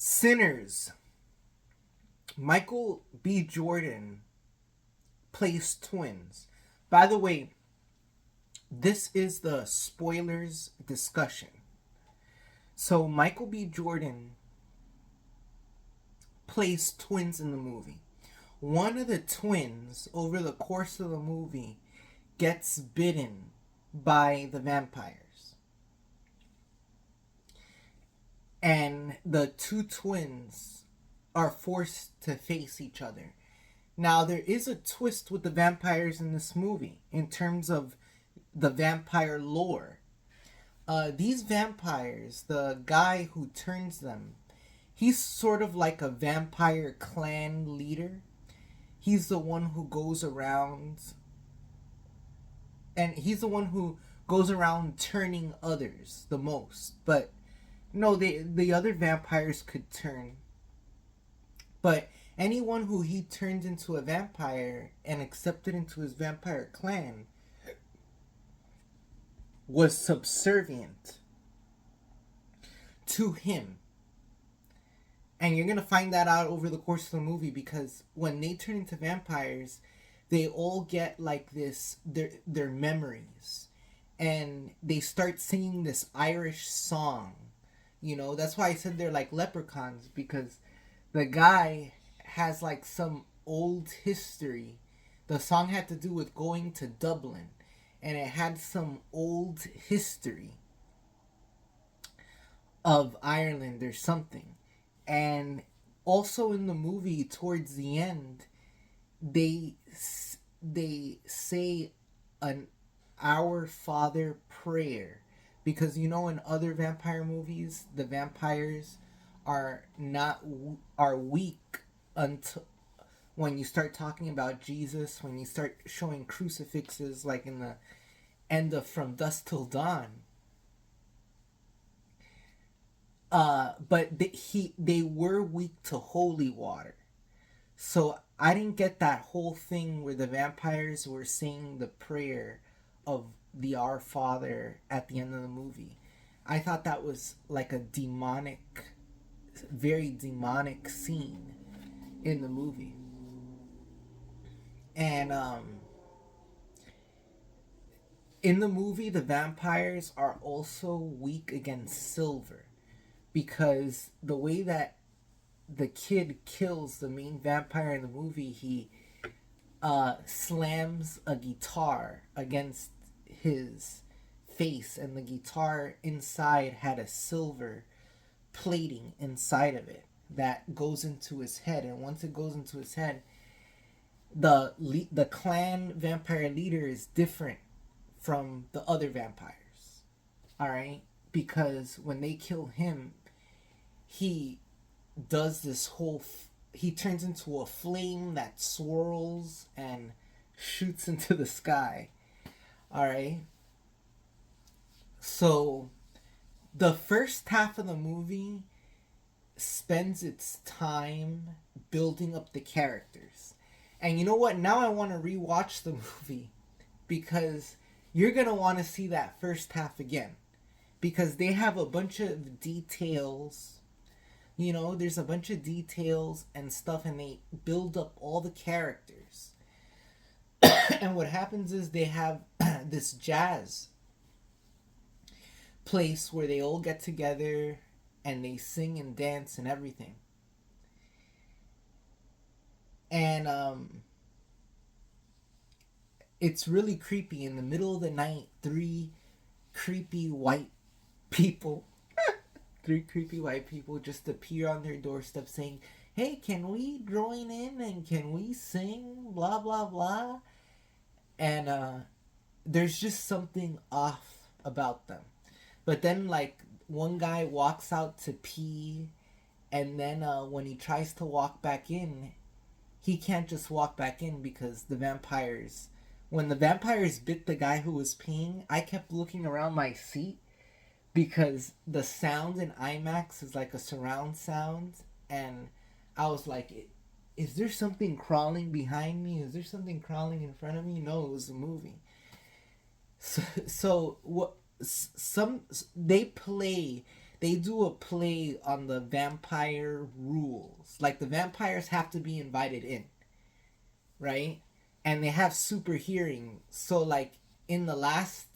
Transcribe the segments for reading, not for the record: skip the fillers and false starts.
Sinners. Michael B. Jordan plays twins. By the way, this is the spoilers discussion. So Michael B. Jordan plays twins in the movie. One of the twins, over the course of the movie, gets bitten by the vampires. And the two twins are forced to face each other. Now, there is a twist with the vampires in this movie in terms of the vampire lore. These vampires, the guy who turns them, he's sort of like a vampire clan leader. He's the one who goes around, and he's the one who goes around turning others the most. But no, the other vampires could turn, but anyone who he turned into a vampire and accepted into his vampire clan was subservient to him. And you're going to find that out over the course of the movie, because when they turn into vampires, they all get like this, their memories. And they start singing this Irish song. You know, that's why I said they're like leprechauns, because the guy has like some old history. The song had to do with going to Dublin, and it had some old history of Ireland or something. And also in the movie, towards the end, they say an Our Father prayer, because you know in other vampire movies the vampires are not are weak until when you start talking about Jesus, when you start showing crucifixes like in the end of From Dusk Till Dawn. But they were weak to holy water. So I didn't get that whole thing where the vampires were saying the prayer of the Our Father at the end of the movie. I thought that was like a demonic, very demonic scene in the movie. And in the movie, the vampires are also weak against silver, because the way that the kid kills the main vampire in the movie, he slams a guitar against his face, and the guitar inside had a silver plating inside of it that goes into his head. And once it goes into his head, the clan vampire leader is different from the other vampires. All right, because when they kill him, he does this whole he turns into a flame that swirls and shoots into the sky. All right, so the first half of the movie spends its time building up the characters. And you know what, now I want to rewatch the movie, because you're going to want to see that first half again, because they have a bunch of details. You know, there's a bunch of details and stuff, and they build up all the characters. And what happens is they have this jazz place where they all get together and they sing and dance and everything. And it's really creepy. In the middle of the night, three creepy white people just appear on their doorstep saying, "Hey, can we join in and can we sing? Blah, blah, blah." And there's just something off about them. But then, like, one guy walks out to pee, and then when he tries to walk back in, he can't just walk back in, because when the vampires bit the guy who was peeing, I kept looking around my seat, because the sound in IMAX is like a surround sound, and I was like, is there something crawling behind me? Is there something crawling in front of me? No, it was the movie. So what? They they do a play on the vampire rules. Like the vampires have to be invited in, right? And they have super hearing. So like in the last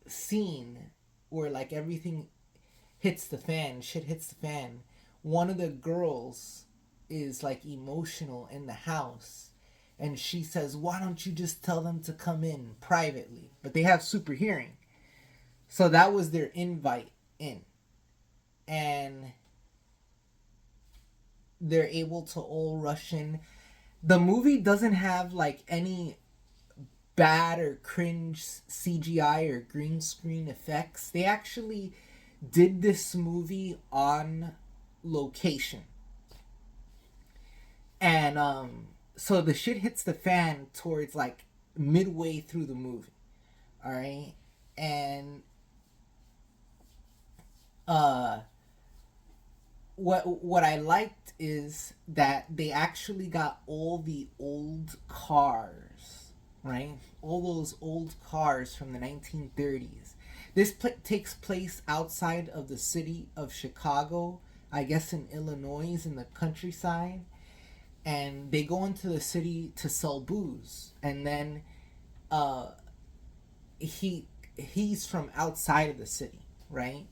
scene where like everything hits the fan, shit hits the fan, one of the girls is like emotional in the house, and she says, "Why don't you just tell them to come in privately?" But they have super hearing. So that was their invite in. And they're able to all rush in. The movie doesn't have like any bad or cringe CGI or green screen effects. They actually did this movie on location. And so the shit hits the fan towards like midway through the movie. All right? And what I liked is that they actually got all the old cars, right? All those old cars from the 1930s. This takes place outside of the city of Chicago, I guess in Illinois, in the countryside. And they go into the city to sell booze. And then he's from outside of the city, right?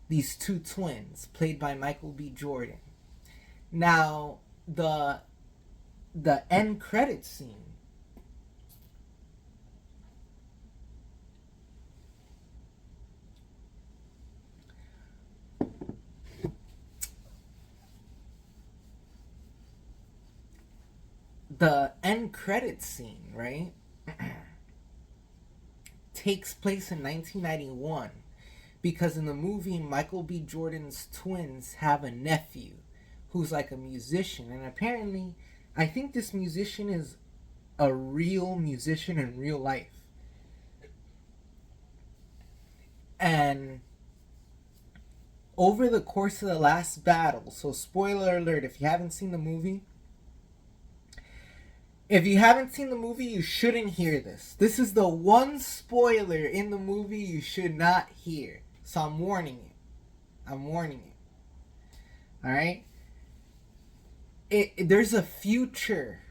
These two twins, played by Michael B. Jordan. Now, the end credit scene. The end credit scene, right, takes place in 1991 because in the movie, Michael B. Jordan's twins have a nephew who's like a musician, and apparently, I think this musician is a real musician in real life. And over the course of the last battle, so spoiler alert if you haven't seen the movie, you shouldn't hear this. This is the one spoiler in the movie you should not hear. So I'm warning you. Alright? There's a future.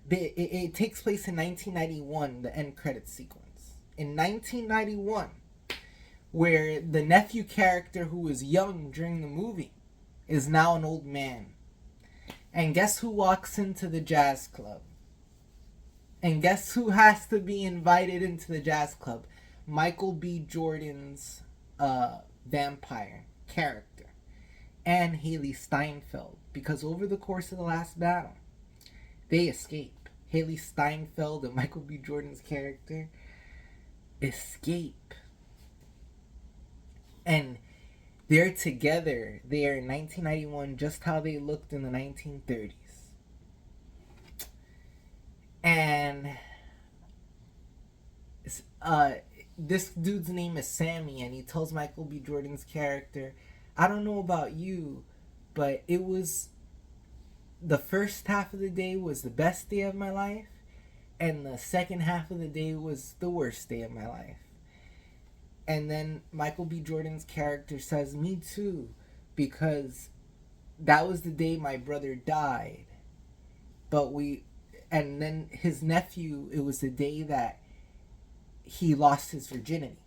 It takes place in 1991, the end credit sequence. In 1991, where the nephew character who was young during the movie is now an old man. And guess who walks into the jazz club? And guess who has to be invited into the jazz club? Michael B. Jordan's vampire character. And Haley Steinfeld. Because over the course of the last battle, they escape. Haley Steinfeld and Michael B. Jordan's character escape. And they're together. They are in 1991, just how they looked in the 1930s. And this dude's name is Sammy, and he tells Michael B. Jordan's character, "I don't know about you, but it was the first half of the day was the best day of my life, and the second half of the day was the worst day of my life." And then Michael B. Jordan's character says, "Me too, because that was the day my brother died. And then his nephew, it was the day that he lost his virginity,"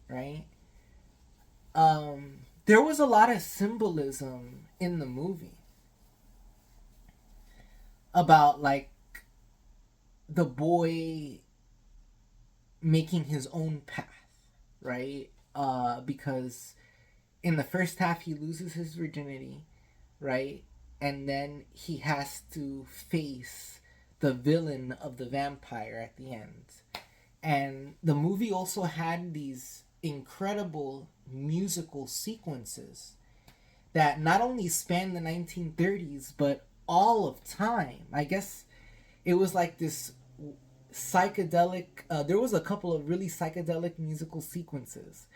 right? There was a lot of symbolism in the movie about like the boy making his own path, right? Because in the first half he loses his virginity, right? And then he has to face the villain of the vampire at the end. And the movie also had these incredible musical sequences that not only span the 1930s, but all of time. I guess it was like this psychedelic, there was a couple of really psychedelic musical sequences.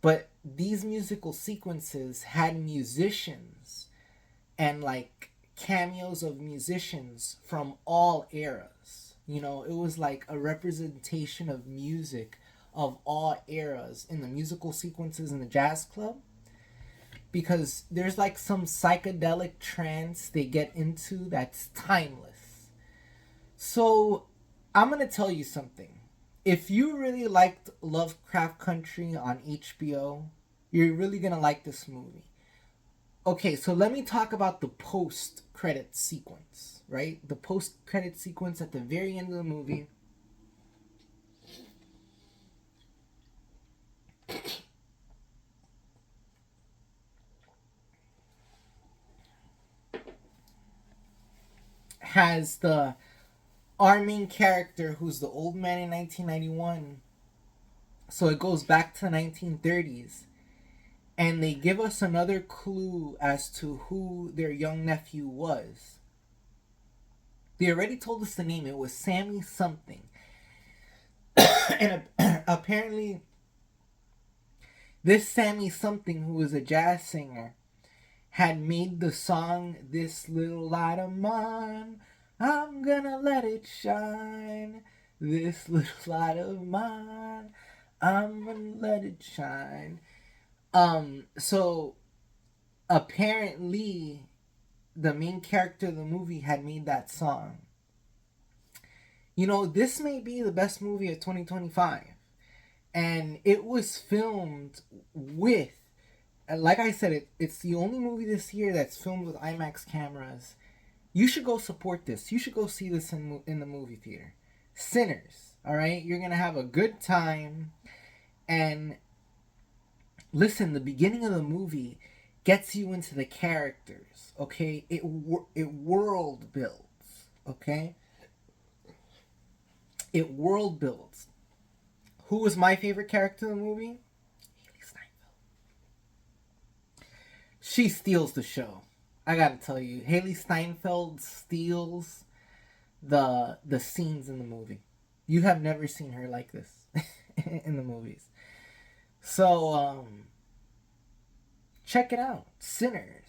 But these musical sequences had musicians and like cameos of musicians from all eras. You know, it was like a representation of music of all eras in the musical sequences in the jazz club. because there's like some psychedelic trance they get into that's timeless. So I'm gonna tell you something. If you really liked Lovecraft Country on HBO, you're really gonna like this movie. Okay, so let me talk about the post credit sequence, right? The post credit sequence at the very end of the movie has our main character who's the old man in 1991. So it goes back to the 1930s. And they give us another clue as to who their young nephew was. They already told us the name. It was Sammy something. And apparently, this Sammy something, who was a jazz singer, had made the song "This Little Light of Mine, I'm gonna let it shine. This little light of mine, I'm gonna let it shine." So apparently the main character of the movie had made that song. You know, this may be the best movie of 2025. And it was filmed with, like I said, it's the only movie this year that's filmed with IMAX cameras. You should go support this. You should go see this in the movie theater. Sinners, all right? You're going to have a good time. And listen, the beginning of the movie gets you into the characters, okay? It world builds, okay? It world builds. Who was my favorite character in the movie? Haley Steinfeld. She steals the show. I gotta tell you, Haley Steinfeld steals the scenes in the movie. You have never seen her like this in the movies. So check it out, Sinners.